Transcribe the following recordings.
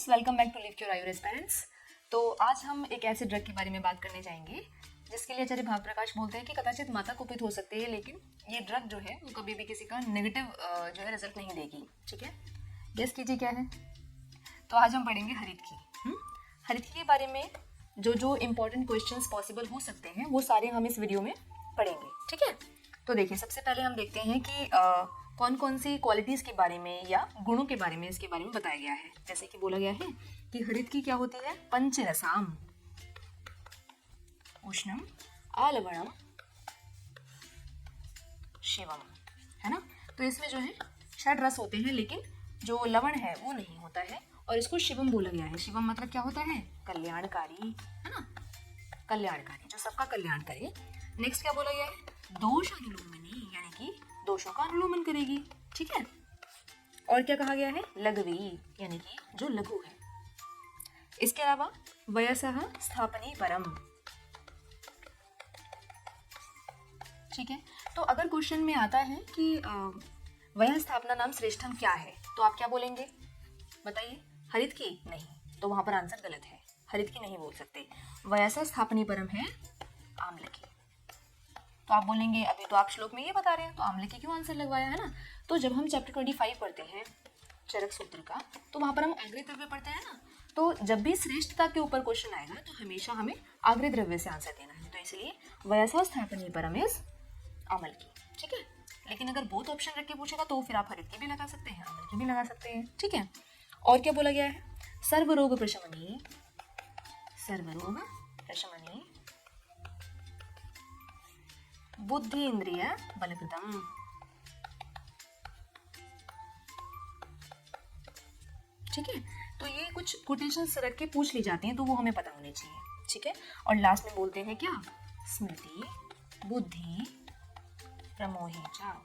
Students, welcome back to live cure Ayurveda parents. तो आज हम एक ऐसे ड्रग के बारे में बात करने जाएंगे जिसके लिए आचार्य भावप्रकाश बोलते हैं कि कदाचित माता कुपित हो सकती है, लेकिन ये ड्रग जो है वो कभी भी किसी का नेगेटिव जो है रिजल्ट नहीं देगी। ठीक है, गेस कीजिए क्या है। तो आज हम पढ़ेंगे हरितकी। हरितकी के बारे में जो जो इम्पोर्टेंट क्वेश्चंस पॉसिबल हो सकते हैं वो सारे हम इस वीडियो में पढ़ेंगे। ठीक है, तो देखिए सबसे पहले हम देखते हैं कि कौन कौन सी क्वालिटीज़ के बारे में या गुणों के बारे में इसके बारे में बताया गया है। जैसे कि बोला गया है कि हरितकी क्या होती है, पंचरसाम उष्णम आलवणम शिवम, है ना। तो इसमें जो है षड रस होते हैं, लेकिन जो लवण है वो नहीं होता है और इसको शिवम बोला गया है। शिवम मतलब क्या होता है, कल्याणकारी, है ना, कल्याणकारी, जो सबका कल्याण करे। नेक्स्ट क्या बोला गया है, दोष अनुलोमनी, यानी कि दोषों का अनुलोमन करेगी। ठीक है, और क्या कहा गया है, लघवी, यानी कि जो लघु है। इसके अलावा वयसः स्थापनी परम। ठीक है, तो अगर क्वेश्चन में आता है कि वयः स्थापना नाम श्रेष्ठम क्या है, तो आप क्या बोलेंगे बताइए, हरितकी? नहीं, तो वहां पर आंसर गलत है, हरितकी नहीं बोल सकते। वयसः स्थापनी परम है आम्लकी। तो आप बोलेंगे अभी तो आप श्लोक में ये बता रहे हैं, तो आम्लकी क्यों आंसर लगवाया, है ना। तो जब हम चैप्टर 25 पढ़ते हैं चरक सूत्र का, तो वहां पर हम आग्रह द्रव्य पढ़ते हैं ना। तो जब भी श्रेष्ठता के ऊपर क्वेश्चन आएगा तो हमेशा हमें आग्रह द्रव्य से आंसर देना है। तो इसलिए वयसः स्थापनी परम इज आम्लकी। ठीक है, लेकिन अगर बोथ ऑप्शन रख के पूछेगा तो फिर आप हरितकी भी लगा सकते हैं, आम्लकी भी लगा सकते हैं। ठीक है, और क्या बोला गया है, सर्वरोग प्रशमनी, सर्वरोग प्रशमनी बुद्धि इंद्रिय बलप्रदम। ठीक है, तो ये कुछ कोटेशंस रख के पूछ ली जाती हैं, तो वो हमें पता होनी चाहिए। ठीक है, और लास्ट में बोलते हैं क्या, स्मृति बुद्धि प्रमोहे च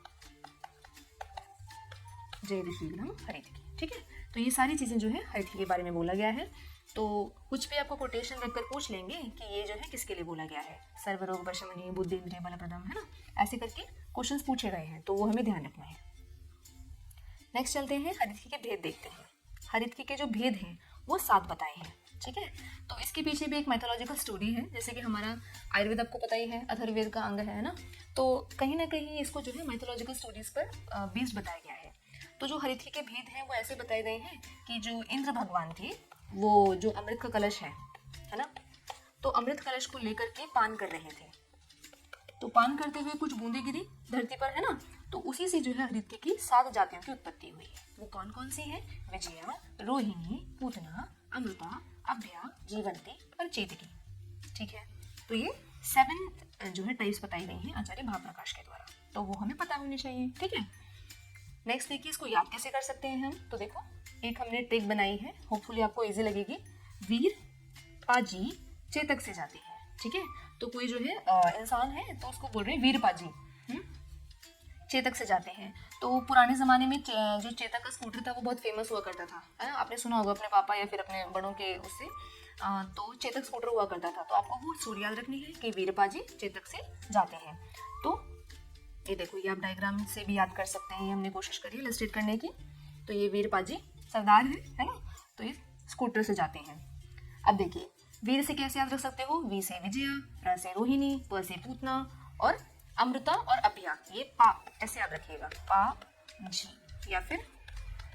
जयति शीघ्रम हरितकी। ठीक है, तो ये सारी चीजें जो है हरितकी के बारे में बोला गया है। तो कुछ भी आपको कोटेशन रखकर पूछ लेंगे कि ये जो है किसके लिए बोला गया है, सर्वरोग प्रशमनी बुद्धि इंद्रिय बलप्रदम, है ना, ऐसे करके क्वेश्चंस पूछे गए हैं, तो वो हमें ध्यान रखना है। नेक्स्ट चलते हैं, हरितकी के भेद देखते हैं। हरितकी के जो भेद हैं वो 7 बताए हैं। ठीक है, तो इसके पीछे भी एक मैथोलॉजिकल स्टोरी है। जैसे कि हमारा आयुर्वेद आपको पता ही है, अथर्ववेद का अंग है ना, तो कहीं ना कहीं इसको जो है मैथोलॉजिकल स्टोरीज पर बेस्ड बताया गया है। तो जो हरितकी के भेद हैं वो ऐसे बताए गए हैं कि जो इंद्र भगवान थे, वो जो अमृत का कलश है ना, तो अमृत कलश को लेकर के पान कर रहे थे। तो पान करते हुए कुछ बूंदे गिरी धरती पर, है ना, तो उसी से जो है हरितकी की 7 जातियों की उत्पत्ति हुई है। वो कौन कौन सी है, विजया, रोहिणी, पूतना, अमृता, अभ्या, जीवंती और चेतकी। ठीक है, तो ये 7 जो है टाइप्स बताई गई हैं आचार्य भावप्रकाश के द्वारा, तो वो हमें पता होनी चाहिए। ठीक है, नेक्स्ट देखिए इसको याद कैसे कर सकते हैं हम। तो देखो एक हमने ट्रिक बनाई है, होपफुली आपको इजी लगेगी। वीर पाजी चेतक से जाते हैं। ठीक है, तो कोई जो है इंसान है तो उसको बोल रहे हैं वीर पाजी, चेतक से जाते हैं। तो पुराने ज़माने में जो चेतक का स्कूटर था वो बहुत फेमस हुआ करता था, है ना, आपने सुना होगा अपने पापा या फिर अपने बड़ों के उससे। तो चेतक स्कूटर हुआ करता था, तो आपको वो सूर्य याद रखनी है कि वीरपाजी चेतक से जाते हैं। तो ये देखो, ये आप डायग्राम से भी याद कर सकते हैं, ये हमने कोशिश करी इलस्ट्रेट करने की। तो ये वीरपाजी सरदार है ना, तो ये स्कूटर से जाते हैं। अब देखिए वीर से कैसे याद रख सकते हो, वी से विजया, र से रोहिणी, प से पूतना और अमृता और अभ्या, ये पा ऐसे याद रखिएगा, पा जी या फिर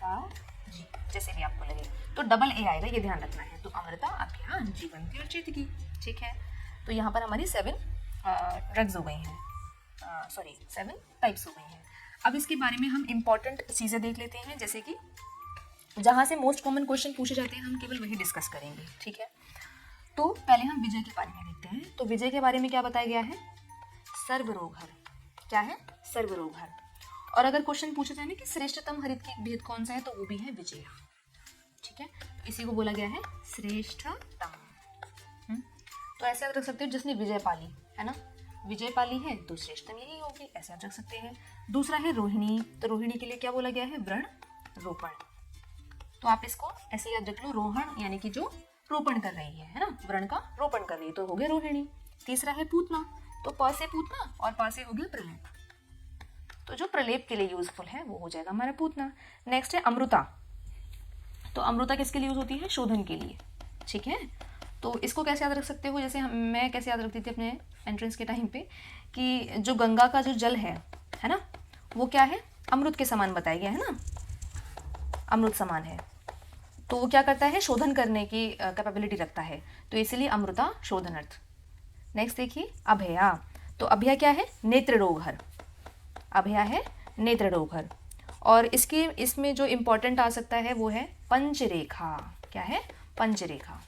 पा जी, जैसे भी आपको लगे। तो डबल ए आएगा, ये ध्यान रखना है। तो अमृता, अभ्या, जीवंती और चेतकी। ठीक है, तो यहाँ पर हमारी 7 ड्रग्स हो गई हैं, 7 टाइप्स हो गई हैं। अब इसके बारे में हम इम्पॉर्टेंट चीज़ें देख लेते हैं, जैसे कि जहाँ से मोस्ट कॉमन क्वेश्चन पूछे जाते हैं हम केवल वही डिस्कस करेंगे। ठीक है, तो पहले हम विजय के बारे में देखते हैं। तो विजय के बारे में क्या बताया गया है, सर्वरोगहर। क्या है, सर्वरोगहर। और अगर क्वेश्चन पूछा जाए ना कि श्रेष्ठतम हरितकी भेद कौन सा है, तो वो भी है विजय। ठीक है, तो इसी को बोला गया है श्रेष्ठतम। तो ऐसे आप रख सकते हो जिसने विजय पाली, है ना, विजय पाली है तो श्रेष्ठतम यही होगी, ऐसे आप रख सकते हैं। दूसरा है रोहिणी, तो रोहिणी के लिए क्या बोला गया है, व्रण रोपण। तो आप इसको ऐसे याद रख लो, रोहण यानी कि जो रोपण कर रही है ना, व्रण का रोपण कर रही है, तो हो गया रोहिणी। तीसरा है पूतना, तो प से पूतना और पा से हो गया प्रलेप, तो जो प्रलेप के लिए यूजफुल है वो हो जाएगा हमारा पूतना। नेक्स्ट है अमृता, तो अमृता किसके लिए यूज़ होती है? शोधन के लिए, ठीक है। तो इसको कैसे याद रख सकते हो? जैसे मैं कैसे याद रखती थी अपने एंट्रेंस के टाइम पे कि जो गंगा का जो जल है ना, वो क्या है? अमृत के समान बताया गया है ना, अमृत समान है। तो वो क्या करता है? शोधन करने की कैपेबिलिटी रखता है, तो इसीलिए अमृता शोधनार्थ। नेक्स्ट देखिए अभया। तो अभया क्या है? नेत्र रोगहर। अभया है नेत्र रोगहर। और इसमें जो इम्पोर्टेंट आ सकता है वो है पंचरेखा। क्या है? पंचरेखा।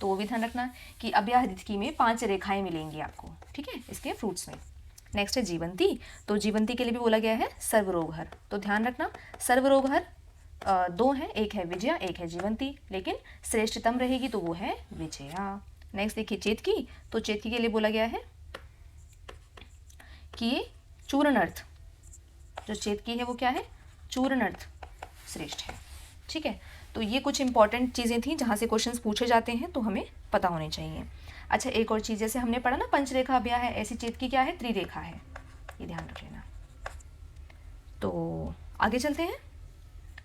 तो वो भी ध्यान रखना कि अभया हरितकी में 5 रेखाएं मिलेंगी आपको, ठीक है, इसके फ्रूट्स में। नेक्स्ट है जीवंती। तो जीवंती के लिए भी बोला गया है सर्वरोगहर। तो ध्यान रखना सर्वरोगहर 2 हैं, एक है विजया, एक है जीवंती, लेकिन श्रेष्ठतम रहेगी तो वो है विजया। नेक्स्ट देखिए चेतकी। तो चेतकी के लिए बोला गया है कि ये चूर्णार्थ, जो चेतकी है वो क्या है? चूर्णार्थ श्रेष्ठ है, ठीक है। तो ये कुछ इंपॉर्टेंट चीज़ें थी जहाँ से क्वेश्चंस पूछे जाते हैं, तो हमें पता होने चाहिए। अच्छा एक और चीज़, जैसे हमने पढ़ा ना पंचरेखा अभया है, ऐसी चेतकी क्या है? त्रिरेखा है, ये ध्यान रख लेना। तो आगे चलते हैं,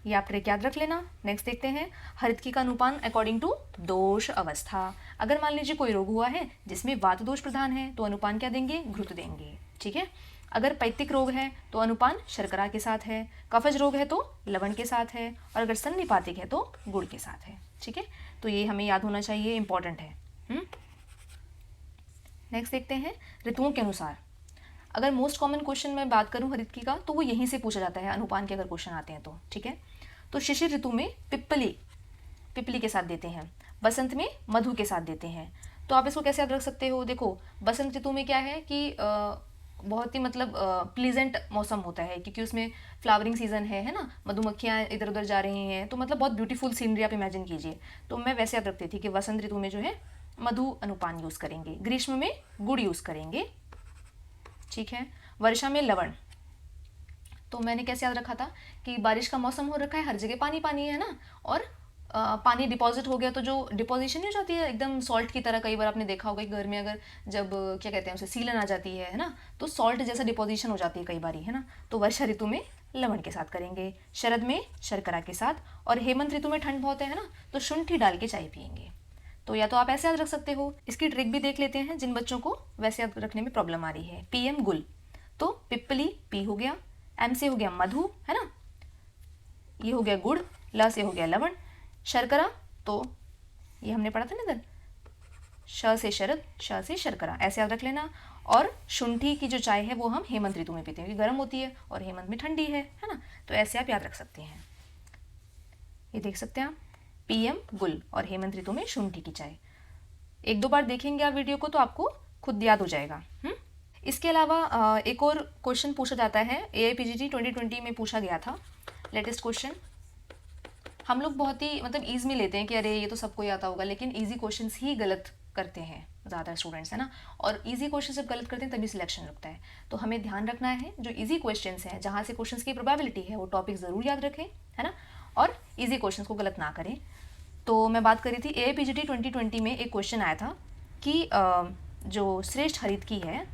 ये आप ट्रिक याद रख लेना। नेक्स्ट देखते हैं हरितकी का अनुपान अकॉर्डिंग टू दोष अवस्था। अगर मान लीजिए कोई रोग हुआ है जिसमें वात दोष प्रधान है तो अनुपान क्या देंगे? घृत देंगे, ठीक है। अगर पैतिक रोग है तो अनुपान शर्करा के साथ है, कफज रोग है तो लवण के साथ है, और अगर सन्निपातिक है तो गुड़ के साथ है, ठीक है। तो ये हमें याद होना चाहिए, इंपॉर्टेंट है। नेक्स्ट देखते हैं ऋतुओं के अनुसार। अगर मोस्ट कॉमन क्वेश्चन मैं बात करूं हरितकी का तो वो यहीं से पूछा जाता है, अनुपान के अगर क्वेश्चन आते हैं तो, ठीक है। तो शिशिर ऋतु में पिपली के साथ देते हैं, बसंत में मधु के साथ देते हैं। तो आप इसको कैसे याद रख सकते हो? देखो बसंत ऋतु में क्या है कि बहुत ही मतलब प्लीजेंट मौसम होता है, क्योंकि उसमें फ्लावरिंग सीजन है ना, मधुमक्खियाँ इधर उधर जा रही हैं, तो मतलब बहुत ब्यूटीफुल सीनरी आप इमेजिन कीजिए। तो मैं वैसे याद रखती थी कि वसंत ऋतु में जो है मधु अनुपान यूज़ करेंगे, ग्रीष्म में गुड़ यूज़ करेंगे, ठीक है। वर्षा में लवण। तो मैंने कैसे याद रखा था कि बारिश का मौसम हो रखा है, हर जगह पानी पानी है ना, और पानी डिपॉजिट हो गया तो जो डिपोजिशन नहीं हो जाती है एकदम सॉल्ट की तरह, कई बार आपने देखा होगा कि घर में अगर जब क्या कहते हैं उसे सीलन आ जाती है ना, तो सॉल्ट जैसा डिपोजिशन हो जाती है कई बार, है ना। तो वर्षा ऋतु में लवण के साथ करेंगे, शरद में शर्करा के साथ, और हेमंत ऋतु में ठंड बहुत है ना, तो शुंठी डाल के चाय पियेंगे। तो या तो आप ऐसे याद रख सकते हो। इसकी ट्रिक भी देख लेते हैं जिन बच्चों को वैसे याद रखने में प्रॉब्लम आ रही है। पीएम गुल, तो पिपली पी हो गया, एम से हो गया मधु, है ना, ये हो गया गुड़, ल से हो गया लवण, शर्करा तो ये हमने पढ़ा था ना इधर, श से शरद, श से शर्करा, ऐसे याद रख लेना। और शुंठी की जो चाय है वो हम हेमंत ऋतु में पीते हैं, क्योंकि गर्म होती है और हेमंत में ठंडी है ना, तो ऐसे आप याद रख सकते हैं। ये देख सकते हैं आप, पीएम गुल और हेमंत ऋतु में शुंठी की चाय। 1-2 बार देखेंगे आप वीडियो को तो आपको खुद याद हो जाएगा। इसके अलावा एक और क्वेश्चन पूछा जाता है, AIPGT 2020 में पूछा गया था, लेटेस्ट क्वेश्चन। हम लोग बहुत ही मतलब ईज में लेते हैं कि अरे ये तो सबको ही आता होगा, लेकिन ईजी क्वेश्चंस ही गलत करते हैं ज़्यादा स्टूडेंट्स, है ना। और ईजी क्वेश्चन जब गलत करते हैं तभी सिलेक्शन रुकता है। तो हमें ध्यान रखना है जो ईजी क्वेश्चंस हैं, जहाँ से क्वेश्चंस की प्रोबेबिलिटी है, वो टॉपिक ज़रूर याद रखें, है ना, और ईजी क्वेश्चंस को गलत ना करें। तो मैं बात कर रही थी AIPGT 2020 में एक क्वेश्चन आया था कि जो श्रेष्ठ हरितकी है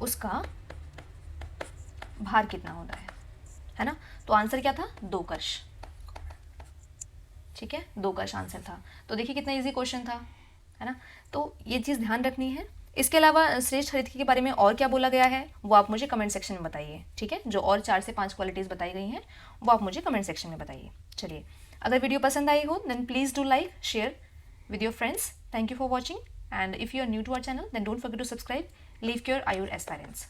उसका भार कितना होता है ना। तो आंसर क्या था? 2 कश, ठीक है, 2 कश आंसर था। तो देखिए कितना इजी क्वेश्चन था, है ना। तो ये चीज़ ध्यान रखनी है। इसके अलावा श्रेष्ठ हरितकी के बारे में और क्या बोला गया है वो आप मुझे कमेंट सेक्शन में बताइए, ठीक है। जो और 4 से 5 क्वालिटीज़ बताई गई हैं वो आप मुझे कमेंट सेक्शन में बताइए। चलिए, अगर वीडियो पसंद आई हो then please do like, share with your friends. Thank you for watching, and if you are new to our channel then don't forget to subscribe. Leave your aspirants.